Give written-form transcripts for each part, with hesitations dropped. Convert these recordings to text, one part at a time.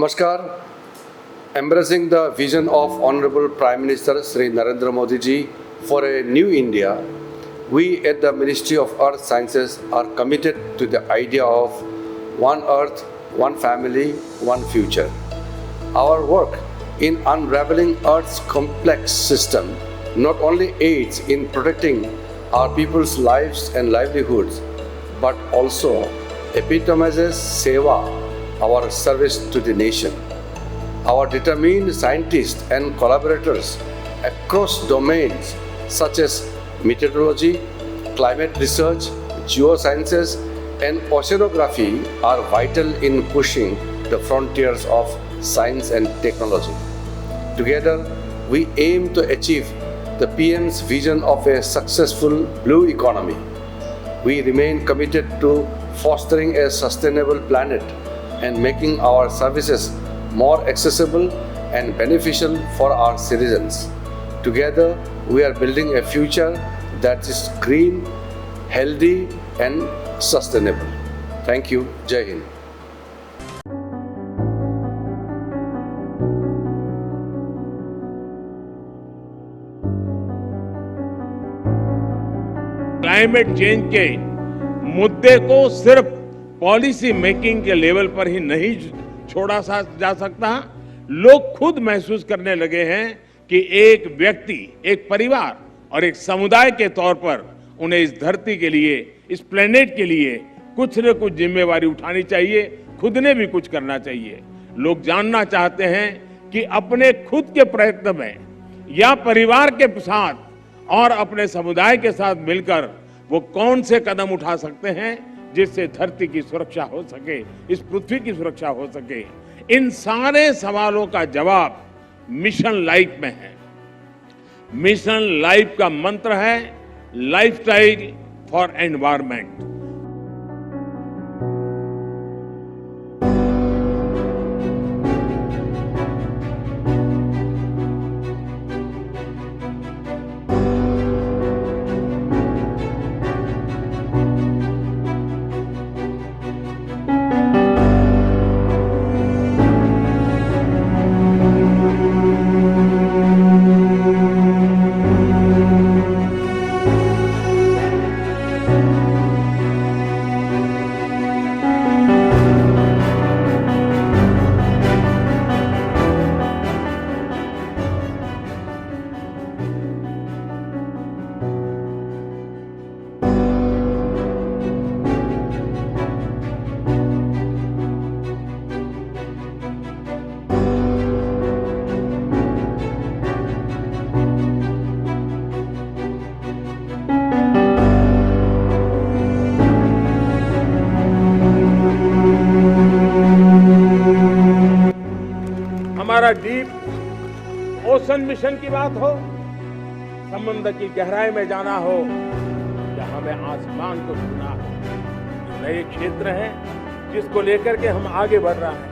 Namaskar. Embracing the vision of Honorable Prime Minister Sri Narendra Modi ji for a new India, we at the Ministry of Earth Sciences are committed to the idea of one Earth, one family, one future. Our work in unraveling Earth's complex system not only aids in protecting our people's lives and livelihoods, but also epitomizes Seva, our service to the nation. Our determined scientists and collaborators across domains such as meteorology, climate research, geosciences, and oceanography are vital in pushing the frontiers of science and technology. Together, we aim to achieve the PM's vision of a successful blue economy. We remain committed to fostering a sustainable planet and making our services more accessible and beneficial for our citizens. Together, we are building a future that is green, healthy, and sustainable. Thank you. Jai Hind. Climate change के मुद्दे को सिर्फ policy making के level पर ही नहीं छोड़ा जा सकता। लोग खुद महसूस करने लगे हैं कि एक व्यक्ति, एक परिवार और एक समुदाय के तौर पर उन्हें इस धरती के लिए, इस प्लेनेट के लिए कुछ न कुछ जिम्मेवारी उठानी चाहिए, खुद ने भी कुछ करना चाहिए। लोग जानना चाहते हैं कि अपने खुद के प्रयत्न में या परिवार के साथ और अपने समुदाय के साथ मिलकर वो कौन से कदम उठा सकते हैं जिससे धरती की सुरक्षा हो सके, इस पृथ्वी की सुरक्षा हो सके। इन सारे सवालों का जवाब मिशन लाइफ में है। मिशन लाइफ का मंत्र है लाइफस्टाइल फॉर एनवायरनमेंट। हमारा डीप ओशन मिशन की बात हो, समुद्र की गहराई में जाना हो या हमें आसमान को छूना हो, नए क्षेत्र हैं जिसको लेकर के हम आगे बढ़ रहे हैं।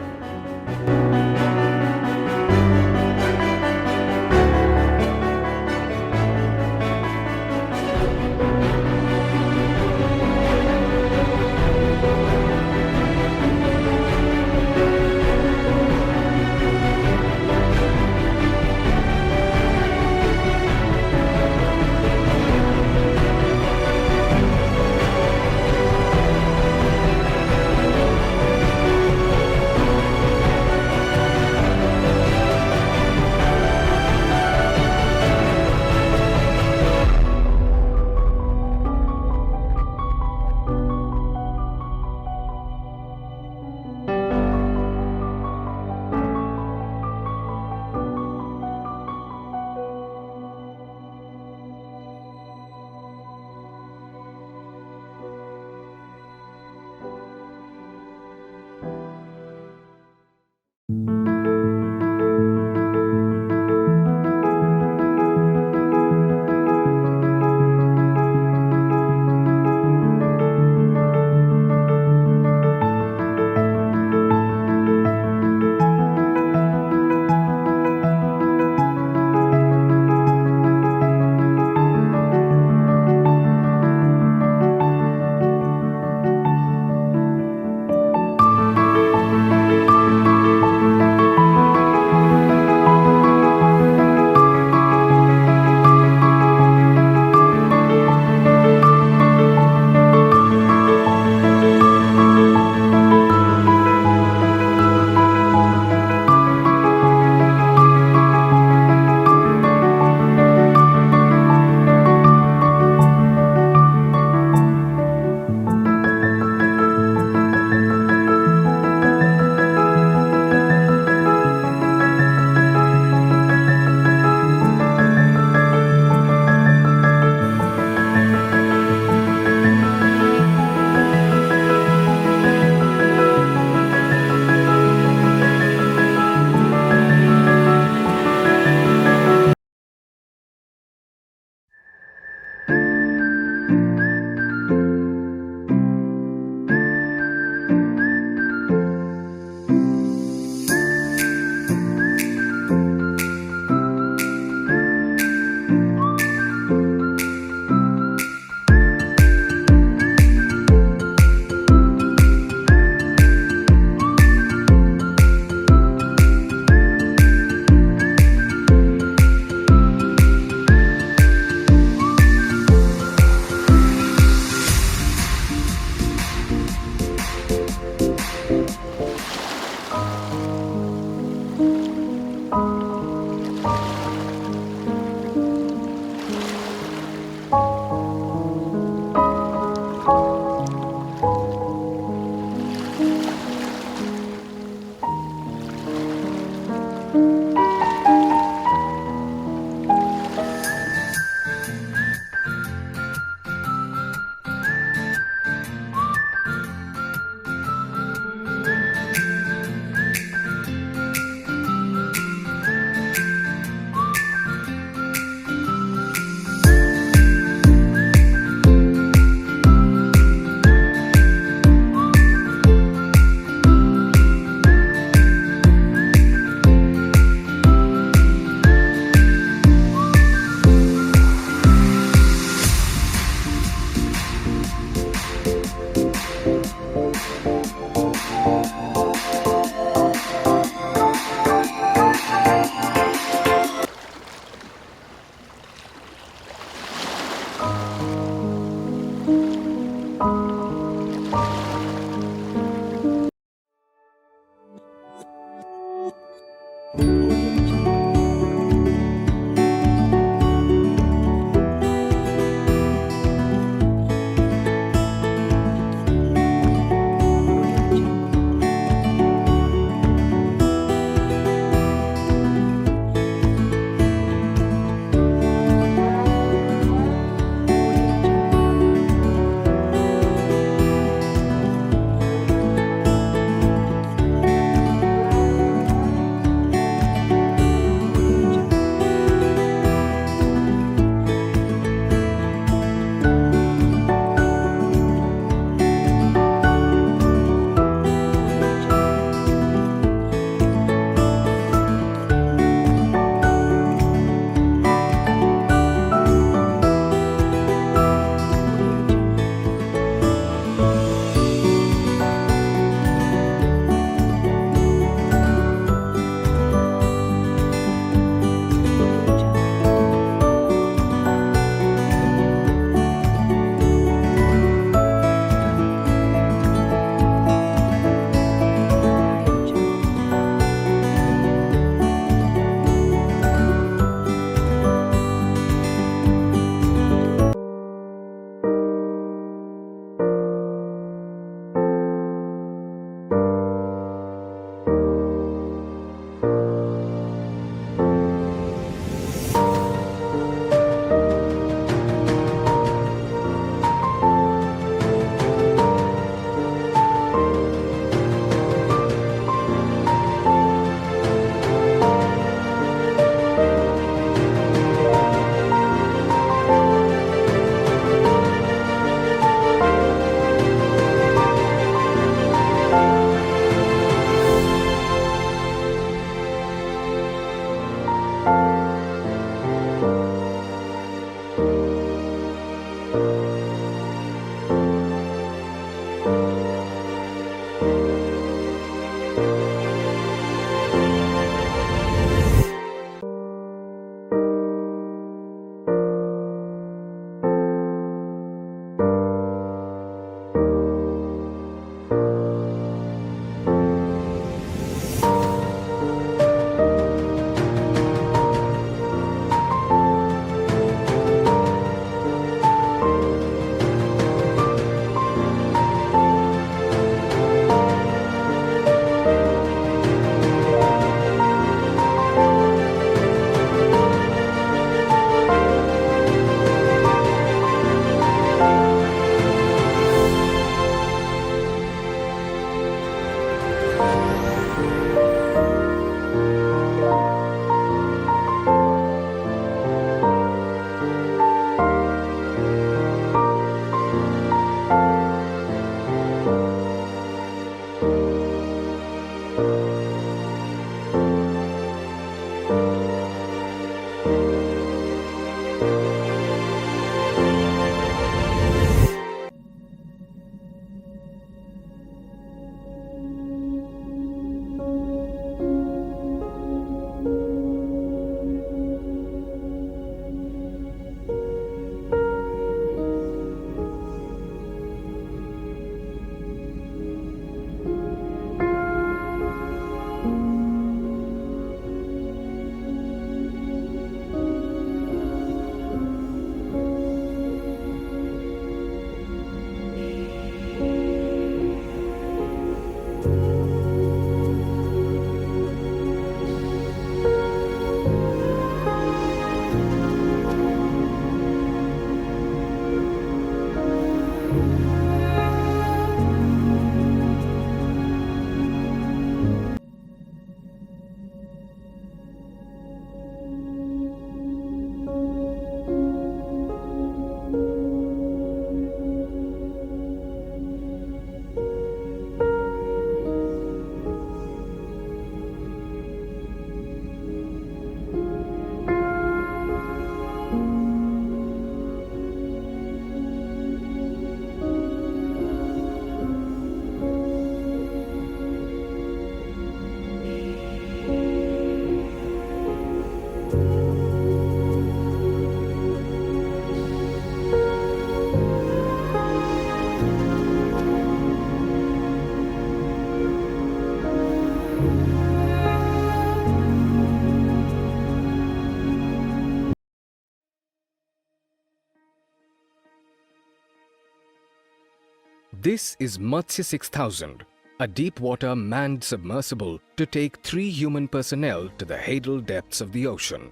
This is Matsya 6000, a deep-water manned submersible to take 3 human personnel to the Hadal depths of the ocean.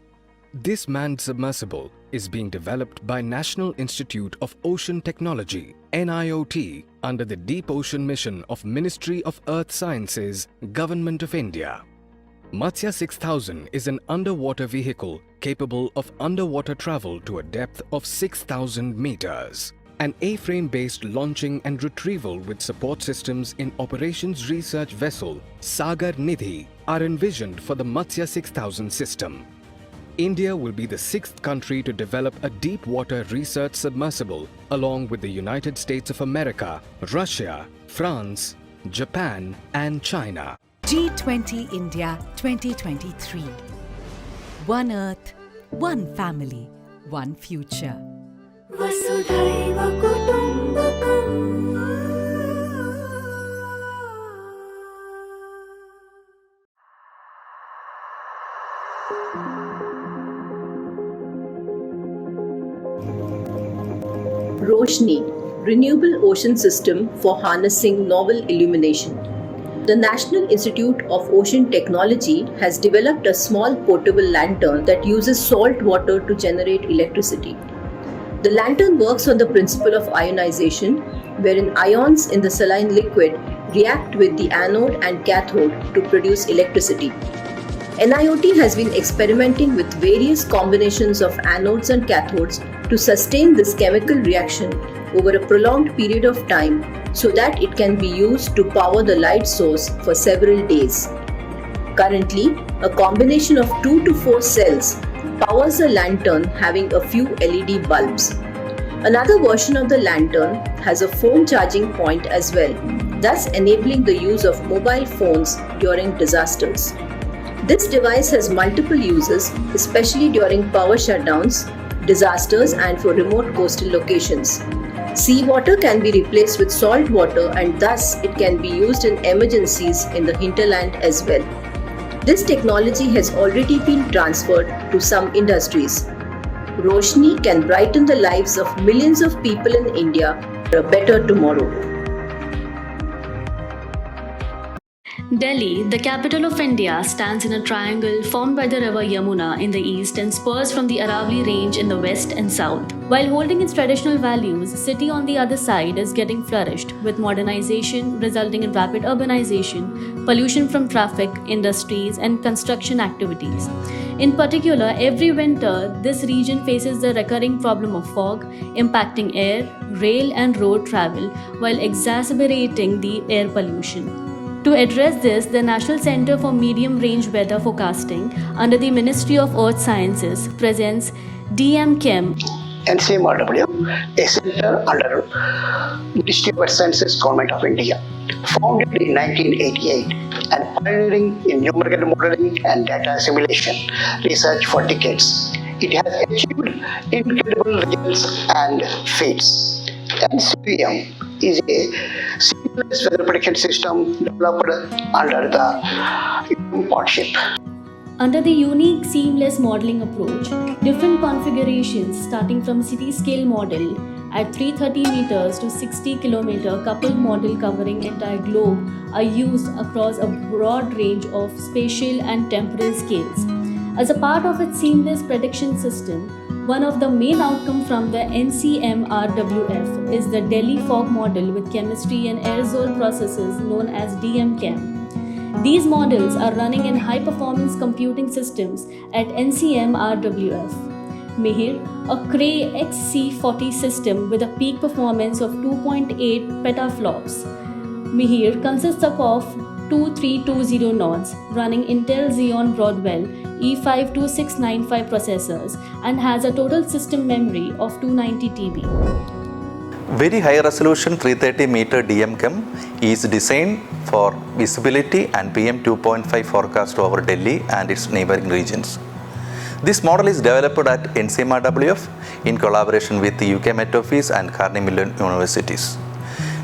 This manned submersible is being developed by National Institute of Ocean Technology, NIOT, under the Deep Ocean Mission of Ministry of Earth Sciences, Government of India. Matsya 6000 is an underwater vehicle capable of underwater travel to a depth of 6,000 meters. An A-frame-based launching and retrieval with support systems in operations research vessel Sagar Nidhi are envisioned for the Matsya 6000 system. India will be the 6th country to develop a deep-water research submersible along with the United States of America, Russia, France, Japan and China. G20 India 2023. One Earth, one family, one future. वसुधैव कुटुम्बकम्। Roshni, Renewable Ocean System for Harnessing Novel Illumination. The National Institute of Ocean Technology has developed a small portable lantern that uses salt water to generate electricity. The lantern works on the principle of ionization, wherein ions in the saline liquid react with the anode and cathode to produce electricity. NIOT has been experimenting with various combinations of anodes and cathodes to sustain this chemical reaction over a prolonged period of time so that it can be used to power the light source for several days. Currently, a combination of 2 to 4 cells powers a lantern having a few LED bulbs. Another version of the lantern has a phone charging point as well, thus enabling the use of mobile phones during disasters. This device has multiple uses, especially during power shutdowns, disasters and for remote coastal locations. Seawater can be replaced with salt water and thus it can be used in emergencies in the hinterland as well. This technology has already been transferred to some industries. Roshni can brighten the lives of millions of people in India for a better tomorrow. Delhi, the capital of India, stands in a triangle formed by the river Yamuna in the east and spurs from the Aravalli range in the west and south. While holding its traditional values, the city on the other side is getting flourished, with modernization resulting in rapid urbanization, pollution from traffic, industries, and construction activities. In particular, every winter, this region faces the recurring problem of fog, impacting air, rail, and road travel, while exacerbating the air pollution. To address this, the National Centre for Medium Range Weather Forecasting under the Ministry of Earth Sciences presents DM-Chem, NCMRW, a center under Ministry of Earth Sciences, Government of India. Founded in 1988 and pioneering in numerical modeling and data assimilation research for decades, it has achieved incredible results and feats. NCVM is a seamless weather prediction system developed under the partnership. Under the unique seamless modeling approach, different configurations starting from city-scale model at 330 meters to 60 kilometer coupled model covering entire globe are used across a broad range of spatial and temporal scales. As a part of its seamless prediction system, one of the main outcomes from the NCMRWF is the Delhi fog model with chemistry and aerosol processes known as DM-Chem. These models are running in high-performance computing systems at NCMRWF. Mihir, a Cray XC40 system with a peak performance of 2.8 petaflops. Mihir consists of 2320 nodes running Intel Xeon Broadwell E52695 processors and has a total system memory of 290 TB. Very high resolution 330 meter DM-Chem is designed for visibility and PM 2.5 forecast over Delhi and its neighboring regions. This model is developed at NCMRWF in collaboration with the UK Met Office and Carnegie Mellon Universities.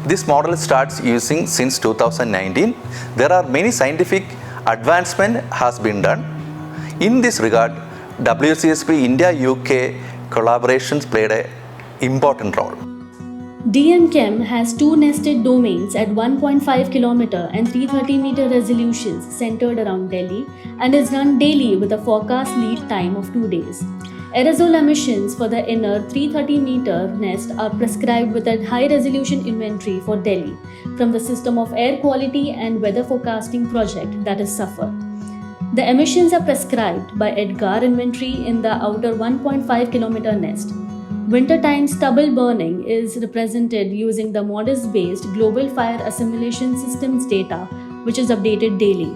This model starts using since 2019. There are many scientific advancement has been done. In this regard, WCSB India-UK collaborations played an important role. DMChem has two nested domains at 1.5 km and 330 meter resolutions centered around Delhi and is run daily with a forecast lead time of 2 days. Aerosol emissions for the inner 330 meter nest are prescribed with a high resolution inventory for Delhi from the System of Air Quality and Weather Forecasting Project, that is SAFAR. The emissions are prescribed by EDGAR inventory in the outer 1.5 km nest. Wintertime stubble burning is represented using the MODIS-based Global Fire Assimilation Systems data, which is updated daily.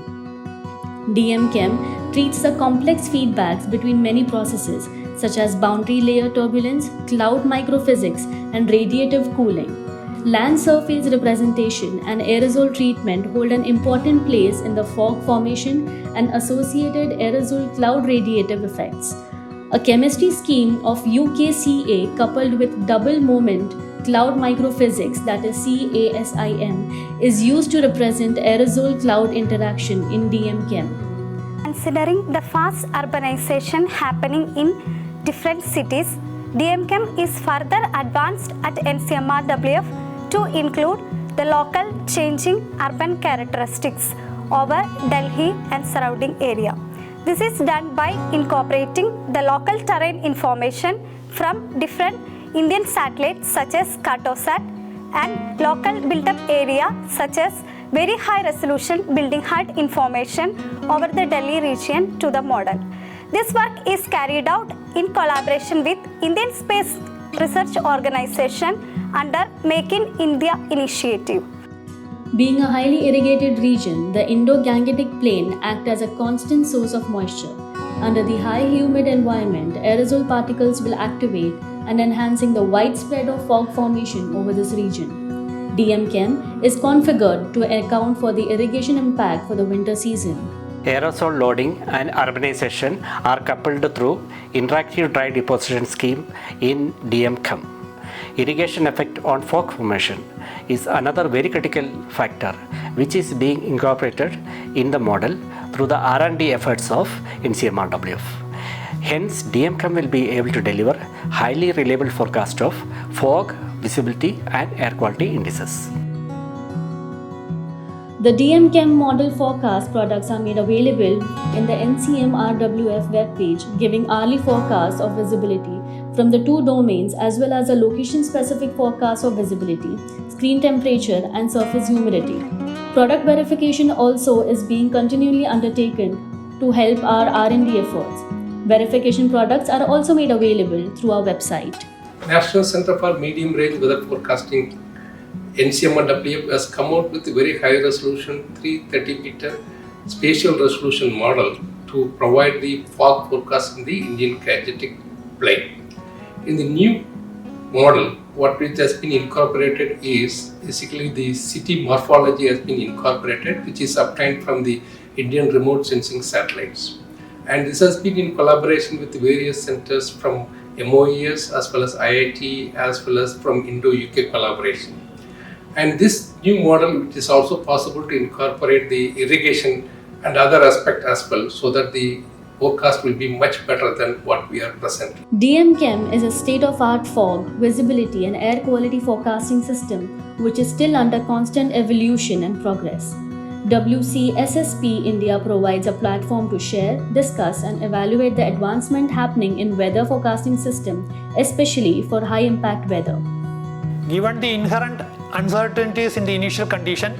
DMChem treats the complex feedbacks between many processes such as boundary layer turbulence, cloud microphysics, and radiative cooling. Land surface representation and aerosol treatment hold an important place in the fog formation and associated aerosol cloud radiative effects. A chemistry scheme of UKCA coupled with double moment cloud microphysics, that is CASIM, is used to represent aerosol cloud interaction in DMChem. Considering the fast urbanization happening in different cities, DMChem is further advanced at NCMRWF to include the local changing urban characteristics over Delhi and surrounding area. This is done by incorporating the local terrain information from different Indian satellites such as Cartosat and local built-up area such as very high resolution building height information over the Delhi region to the model. This work is carried out in collaboration with Indian Space Research Organization under Make in India initiative. Being a highly irrigated region, the Indo-Gangetic Plain acts as a constant source of moisture. Under the high humid environment, aerosol particles will activate and enhancing the widespread of fog formation over this region. DMChem is configured to account for the irrigation impact for the winter season. Aerosol loading and urbanization are coupled through interactive dry deposition scheme in DMChem. Irrigation effect on fog formation is another very critical factor which is being incorporated in the model through the R&D efforts of NCMRWF. Hence, DMChem will be able to deliver highly reliable forecast of fog, visibility and air quality indices. The DMChem model forecast products are made available in the NCMRWF webpage, giving hourly forecast of visibility from the two domains as well as a location-specific forecast of visibility, screen temperature and surface humidity. Product verification also is being continually undertaken to help our R&D efforts. Verification products are also made available through our website. National Center for Medium Range Weather Forecasting, NCMRWF, has come out with a very high resolution 330 meter spatial resolution model to provide the fog forecast in the Indian Gangetic Plain. In the new model, what which has been incorporated is basically the city morphology has been incorporated, which is obtained from the Indian remote sensing satellites. And this has been in collaboration with various centers from MOES as well as IIT as well as from Indo-UK collaboration. And this new model, it is also possible to incorporate the irrigation and other aspect as well, so that the forecast will be much better than what we are presently. DMChem is a state-of-art fog, visibility and air quality forecasting system which is still under constant evolution and progress. WCSSP India provides a platform to share, discuss and evaluate the advancement happening in weather forecasting system, especially for high-impact weather. Given the inherent uncertainties in the initial condition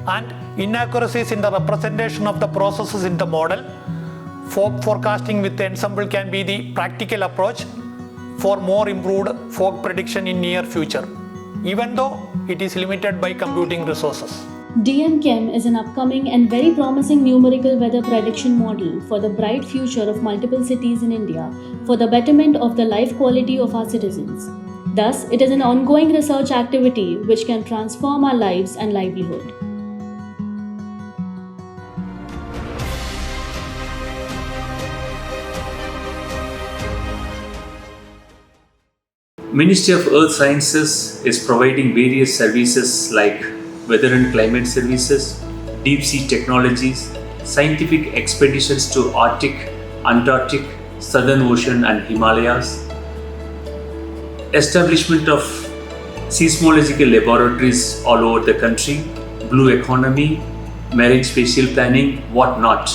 and inaccuracies in the representation of the processes in the model, fog forecasting with ensemble can be the practical approach for more improved fog prediction in near future, even though it is limited by computing resources. DMChem is an upcoming and very promising numerical weather prediction model for the bright future of multiple cities in India for the betterment of the life quality of our citizens. Thus, it is an ongoing research activity which can transform our lives and livelihood. Ministry of Earth Sciences is providing various services like weather and climate services, deep sea technologies, scientific expeditions to Arctic, Antarctic, Southern Ocean and Himalayas, establishment of seismological laboratories all over the country, blue economy, marine spatial planning, whatnot.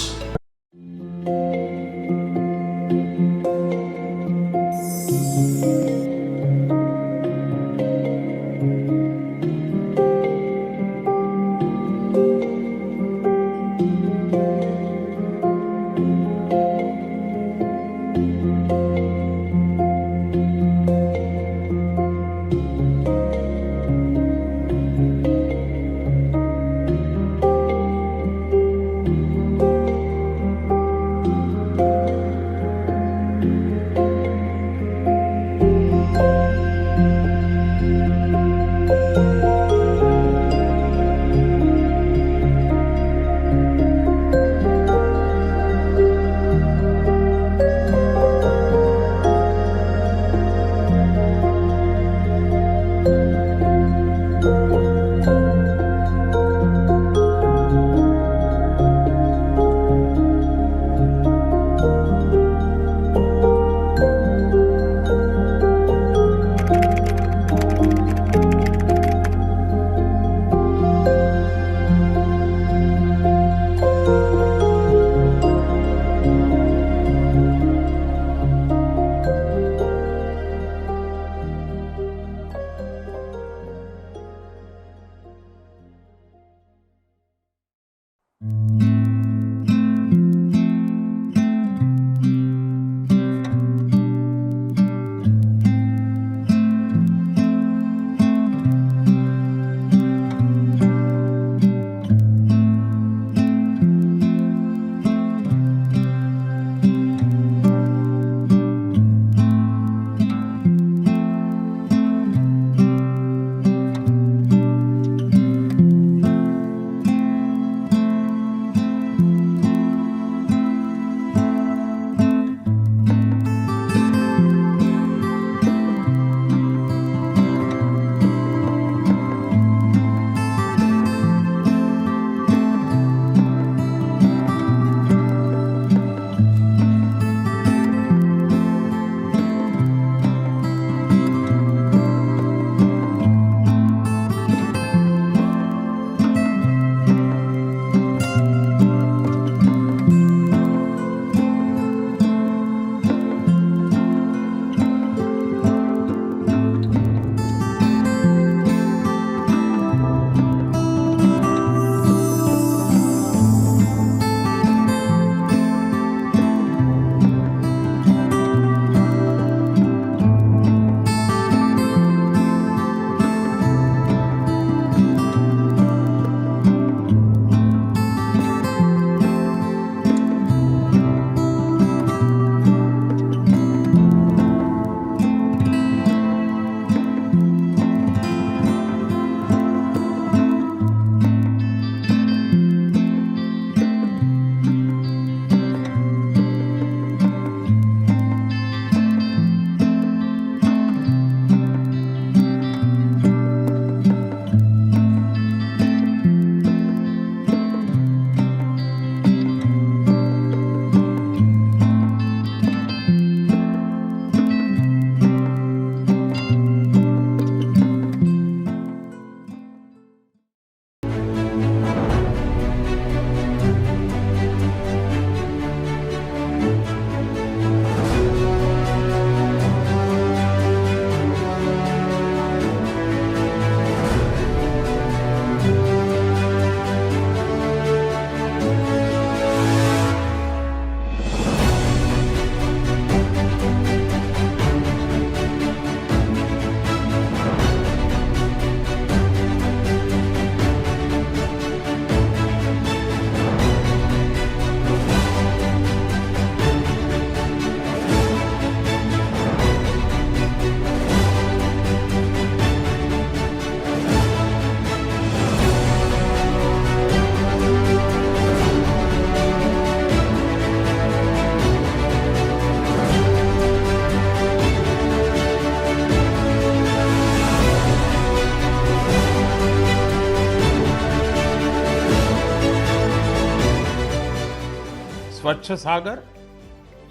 स्वच्छ सागर,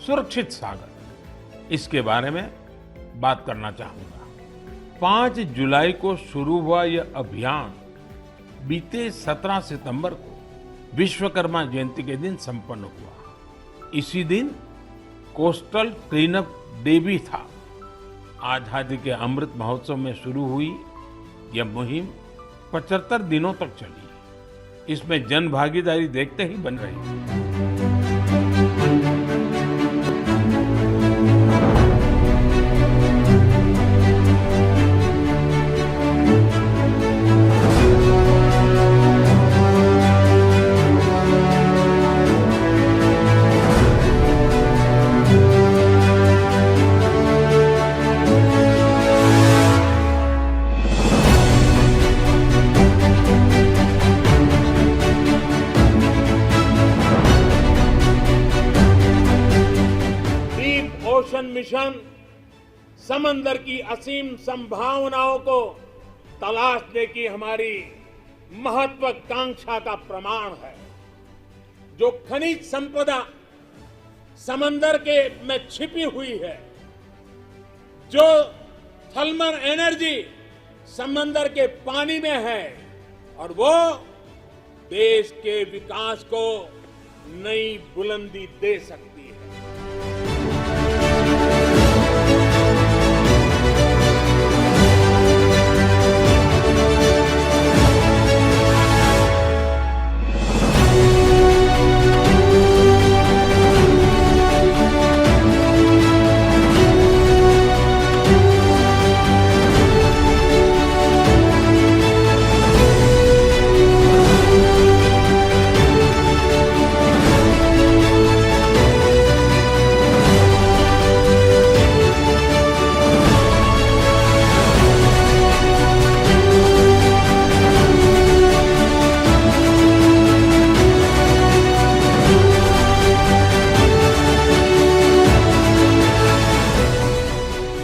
सुरक्षित सागर, इसके बारे में बात करना चाहूंगा। 5 जुलाई को शुरू हुआ यह अभियान बीते 17 सितंबर को विश्वकर्मा जयंती के दिन संपन्न हुआ। इसी दिन कोस्टल क्लीनअप डे भी था। आजादी के अमृत महोत्सव में शुरू हुई यह मुहिम 75 दिनों तक चली। इसमें जन भागीदारी देखते ही बन रही। ओशन मिशन समंदर की असीम संभावनाओं को तलाशने की हमारी महत्वाकांक्षा का प्रमाण है। जो खनिज संपदा समंदर के में छिपी हुई है, जो थर्मल एनर्जी समंदर के पानी में है, और वो देश के विकास को नई बुलंदी दे सकती है।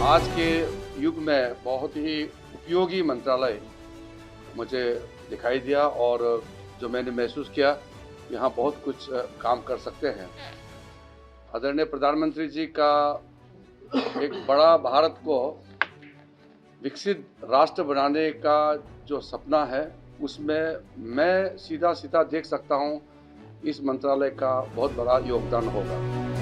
आज के युग में बहुत ही उपयोगी मंत्रालय मुझे दिखाई दिया और जो मैंने महसूस किया, यहाँ बहुत कुछ काम कर सकते हैं। आदरणीय प्रधानमंत्री जी का एक बड़ा भारत को विकसित राष्ट्र बनाने का जो सपना है, उसमें मैं सीधा सीधा देख सकता हूँ इस मंत्रालय का बहुत बड़ा योगदान होगा।